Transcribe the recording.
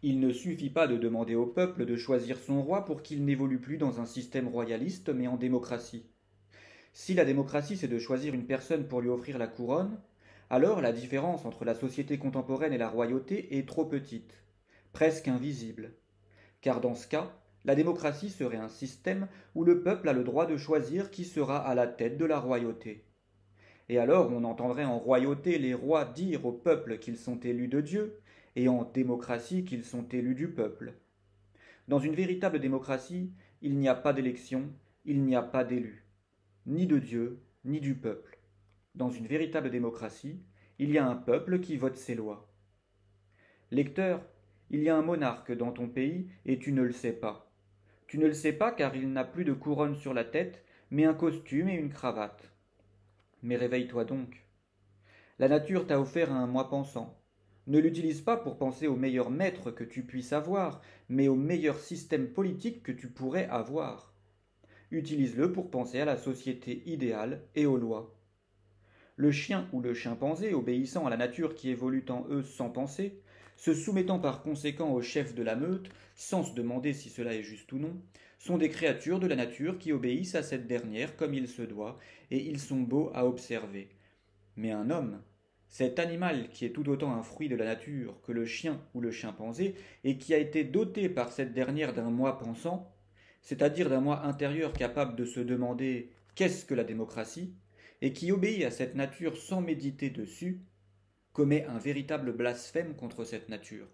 Il ne suffit pas de demander au peuple de choisir son roi pour qu'il n'évolue plus dans un système royaliste mais en démocratie. Si la démocratie c'est de choisir une personne pour lui offrir la couronne, alors la différence entre la société contemporaine et la royauté est trop petite, presque invisible. Car dans ce cas, la démocratie serait un système où le peuple a le droit de choisir qui sera à la tête de la royauté. Et alors on entendrait en royauté les rois dire au peuple qu'ils sont élus de Dieu, et en démocratie qu'ils sont élus du peuple. Dans une véritable démocratie, il n'y a pas d'élection, il n'y a pas d'élus, ni de Dieu, ni du peuple. Dans une véritable démocratie, il y a un peuple qui vote ses lois. Lecteur, il y a un monarque dans ton pays et tu ne le sais pas. Tu ne le sais pas car il n'a plus de couronne sur la tête, mais un costume et une cravate. Mais réveille-toi donc. La nature t'a offert un moi pensant. Ne l'utilise pas pour penser au meilleur maître que tu puisses avoir, mais au meilleur système politique que tu pourrais avoir. Utilise-le pour penser à la société idéale et aux lois. Le chien ou le chimpanzé, obéissant à la nature qui évolue en eux sans penser, se soumettant par conséquent au chef de la meute, sans se demander si cela est juste ou non, sont des créatures de la nature qui obéissent à cette dernière comme il se doit, et ils sont beaux à observer. Mais un homme, cet animal qui est tout autant un fruit de la nature que le chien ou le chimpanzé, et qui a été doté par cette dernière d'un moi pensant, c'est-à-dire d'un moi intérieur capable de se demander qu'est-ce que la démocratie, et qui obéit à cette nature sans méditer dessus, commet un véritable blasphème contre cette nature.